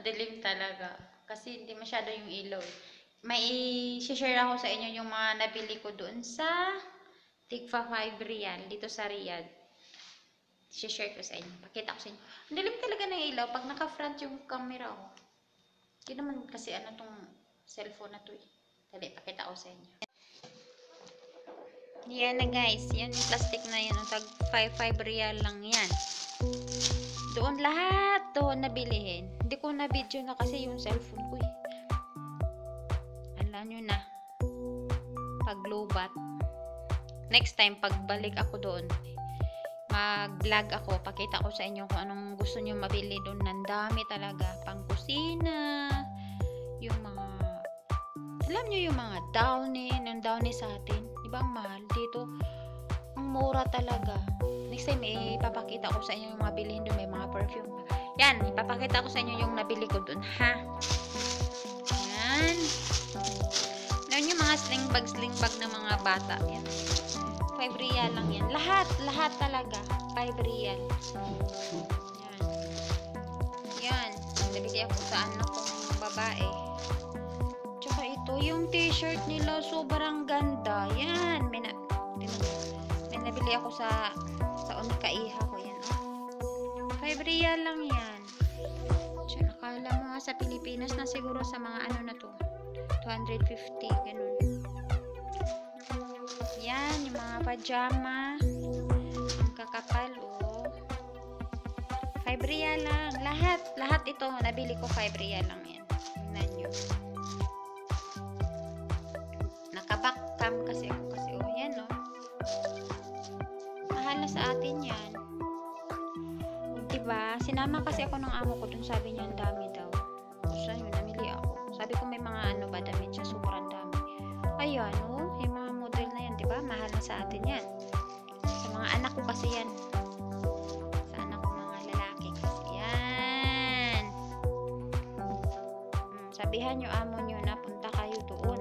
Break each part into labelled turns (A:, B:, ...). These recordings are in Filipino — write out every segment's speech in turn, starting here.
A: Madilim talaga. Kasi hindi masyado yung ilaw. May i-share ako sa inyo yung mga nabili ko doon sa Tigfa 5 Riyal dito sa Riyadh. I-share ko sa inyo. Pakita ko sa inyo. Ang dilim talaga ng ilaw pag naka-front yung camera ko. Hindi naman kasi ano tong cellphone na to eh. Dali, pakita ko sa inyo. Yan na guys. Yan yung plastic na yan. Tag 5 Riyal lang yan. Doon lahat doon nabilihin. Hindi ko na video na kasi yung cellphone ko eh. Alam nyo na. Paglobat. Next time, pagbalik ako doon, mag-vlog ako. Pakita ko sa inyo kung anong gusto nyo mabili doon. Nandami talaga. Pang kusina. Yung mga, alam nyo yung mga downy. Nang downy sa atin. Diba ang mahal? Dito, ang mura talaga. Next time, ipapakita ko sa inyo yung mga bilhin doon. May mga perfume. Yan, ipapakita ko sa inyo yung nabili ko doon, ha? Yan. Alam nyo mga sling bag ng mga bata. Yan. 5 Riyal lang yan. Lahat talaga. 5 Riyal. Yan. Yan. Nabili ako sa anak kong babae. Tsaka ito, yung t-shirt nila sobrang ganda. Yan. May nabili ako sa Unikaiha ko. Yan. Oh. 5 Riyal lang yan. Tsaka nakala mo sa Pilipinas na siguro sa mga ano na to. 250. Ganun. Yan. Yung mga pajama. Ang kakapal. Oh. 5 Riyal lang. Lahat ito. Nabili ko 5 Riyal lang yan. Tingnan nyo. Nakabackcam kasi ako. Kasi oh, yan no. Mahal na sa atin yan. Diba? Sinama kasi ako ng amo ko dun. Sabi niya ang dami daw. So, yun, namili ako. Sabi ko may mga ano ba damit siya. Sobrang dami. Ayan, oh. Yung mga model na yan, diba? Mahal na sa atin yan. Sa mga anak ko kasi yan. Sa anak ko mga lalaki kasi yan. Sabihan nyo amo nyo na punta kayo doon.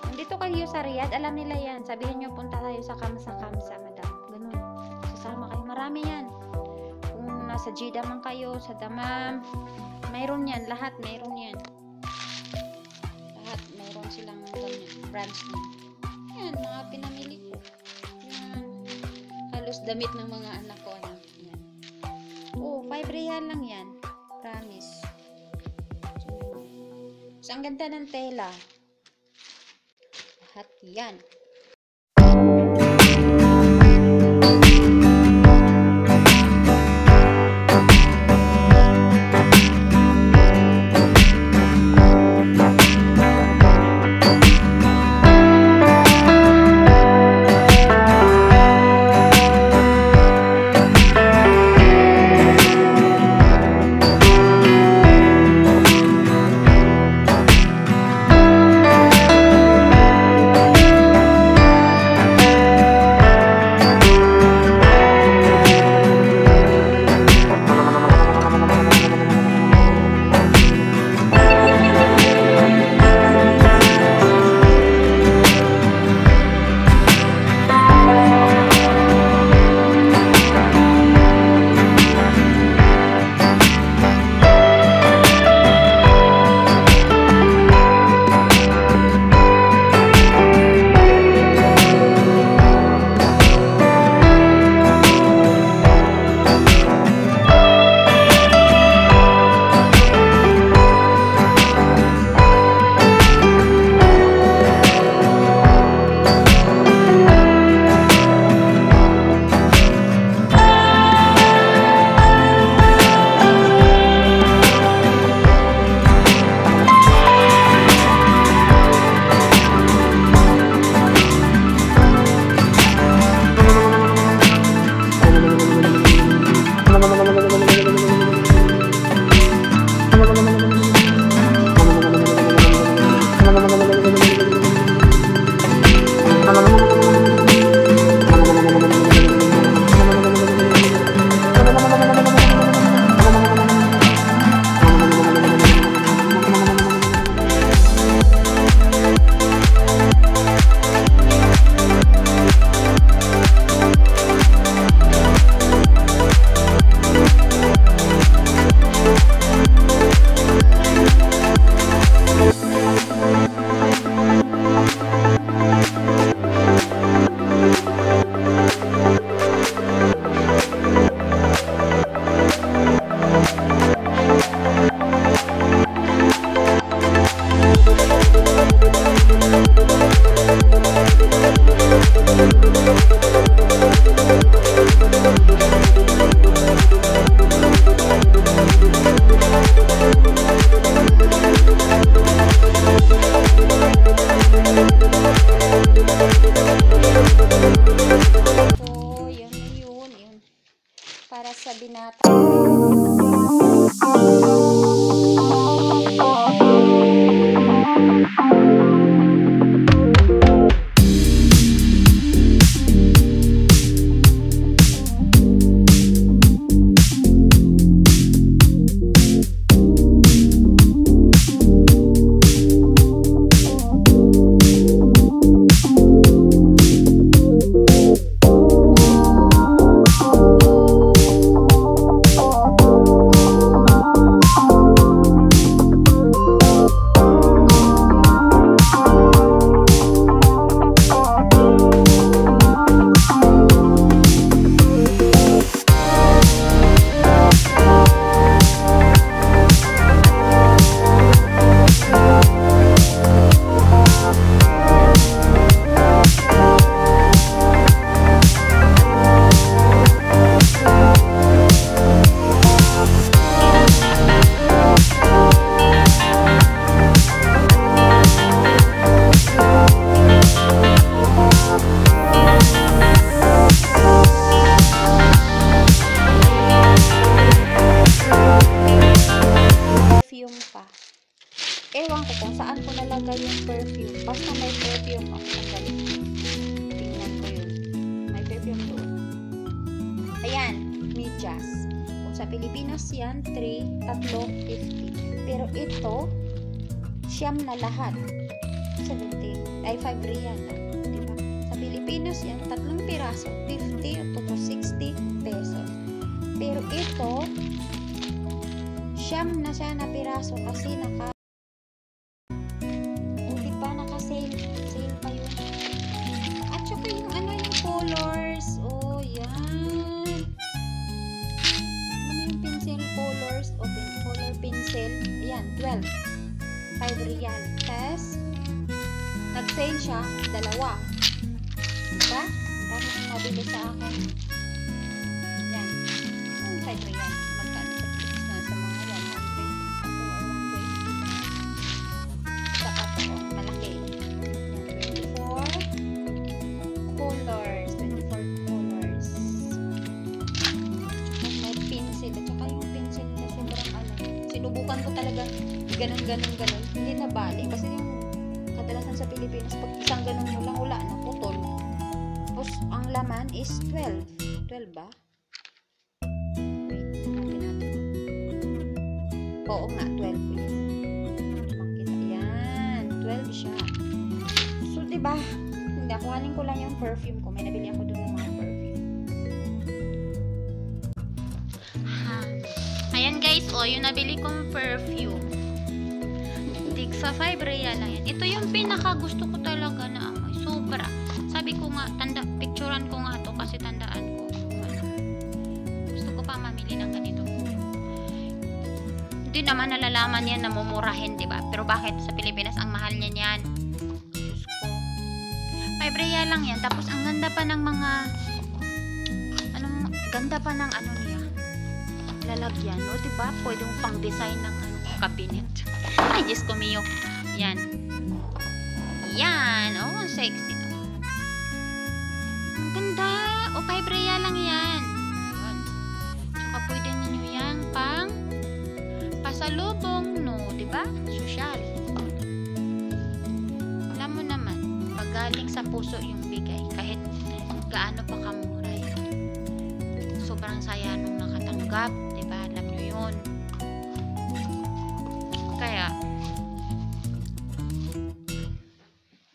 A: Kung dito kayo sa Riyadh, alam nila yan. Sabihin nyo punta kayo sa Kamsa, madam. Ganun. Sasama kayo. Marami yan. Sa Jeddah man kayo, sa Dammam, mayroon yan, lahat mayroon yan. Lahat mayroon silang ganyan, branch niya. Yan, mga pinamili ko. Yan. Halos damit ng mga anak ko. Yan. Oh, 5 Riyal lang yan. Promise. So, ang ganda ng tela. Lahat yan. Perfume pa. Ewan ko kung saan ko nalagay yung perfume. Basta may perfume ako. Sandali. Tingnan ko yun. May perfume doon. Ayan. Medyas. Kung sa Pilipinas yan, 3, 50. Pero ito, siyam na lahat. 70. Ay, 5 real lang. Diba? Sa Pilipinas yan, 3 piraso. 50 to 60 pesos. Pero ito, siyam na siya na piraso kasi naka-sale pa yun. At saka yung yung colors. Oh, yan. Yung pencil colors. O, color pencil. Yan, 12. 5 real. Tapos, nag-sale siya, 2. Diba? Dami kong mabili sa akin. Yan. 5 real. Magkano sa Pilipinas? Sa mga 100 saka ito, malaki. 24 colors. May pencil. At saka yung pencil na sobrang sinubukan ko talaga ganun. Hindi na bali. Kasi yung kadalasan sa Pilipinas, pag isang ganun mo lang, wala na, putol. Tapos, ang laman is 12. 12 ba? Oo nga, 12 yun. Makita. Yan, 12 siya. So, diba? Hindi, kuhanin ko lang yung perfume ko. May nabili ako doon ng mga perfume. Ayan guys, yung nabili kong perfume. Tig sa 5 real lang yan. Ito yung pinaka gusto ko talaga na amoy. Sobra. Sabi ko nga, picturean ko nga to kasi tandaan ko. Gusto ko pa mamili ng ganito. Hindi naman nalalaman yan na mumurahin, diba? Pero bakit sa Pilipinas ang mahal niyan yan? Diyos ko. 5 real lang yan. Tapos ang ganda pa ng mga ganda pa ng niya. Lalagyan, no? Diba? Pwede mong pang design ng cabinet. Ay, Diyos ko miyo. Yan. Yan. Oh, sexy. Ang ganda. 5 real lang yan. Yan. Saka pwede ninyo yan pang pasalubong, no? Diba? Social. Alam mo naman, pag galing sa puso yung bigay, kahit gaano pa kamura yan. Sobrang saya nung nakatanggap, diba? Alam nyo yun. Kaya,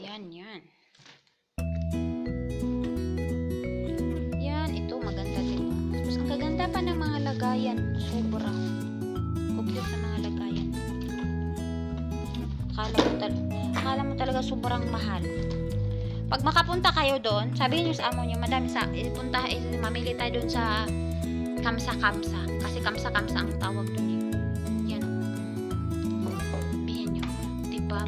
A: yan. Yan, ito maganda din. Tapos ang kaganda pa ng mga lagayan. Sobrang cute na mga lagayan. Akala mo talaga sobrang mahal. Pag makapunta kayo doon, sabihin nyo sa amo nyo, madami mamili tayo doon sa kamsa-kamsa. Kasi kamsa-kamsa ang tawag doon eh. Yan. Sabihin nyo, diba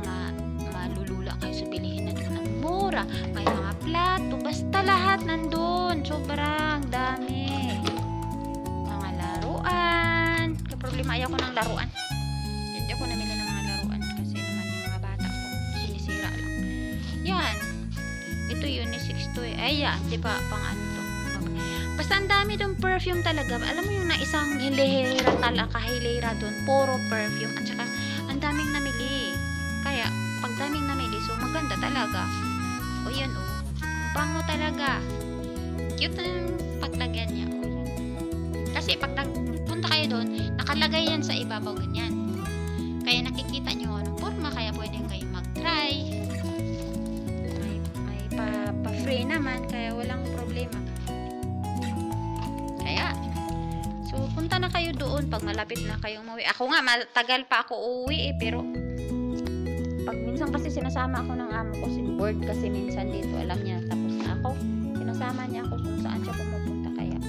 A: malulula kayo sa bilihin na doon. Ang mura. May mga plato. Basta lahat nandun. Sobrang dami. Mga laruan. Problema, ayaw ko ng laruan. Hindi ako namili ng mga laruan kasi naman yung mga bata ko sinisira lang. Yan. Ito yun, 62 eh. Ay, yan. Diba, pang to. Basta ang dami doon perfume talaga. Alam mo yung na isang hilera talaga, hilera doon, puro perfume. At saka, ang daming namili. Kaya, pag daming namili, so maganda talaga. O yan o. Bango talaga. Cute na yung paglagyan niya. O yan. Kasi pag punta kayo doon, nakalagay yan sa ibabaw ganyan. Kaya nakikita nyo anong forma, kaya pwedeng kayo mag-try. May pa-free naman, kaya walang problema. Kaya, so punta na kayo doon pag malapit na kayong umuwi. Ako nga, matagal pa ako uuwi pero pag minsan kasi sinasama ako ng amo ko, si board kasi minsan dito, alam niya, tapos na ako, sinasama niya ako kung saan siya pumupunta, kaya yun,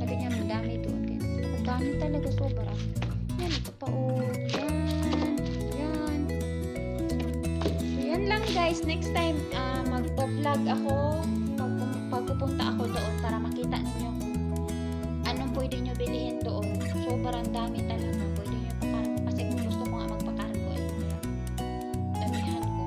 A: sabi niya madami doon, kaya madami talaga sobra. Yan, ito pa yan. So yan lang guys, next time magpa-vlog ako pagpupunta ako doon para makita ninyo kung anong pwede nyo bilihin doon. Sobrang dami talaga. Pwede nyo pakargo kasi kung gusto ko nga magpakargo damihan ko.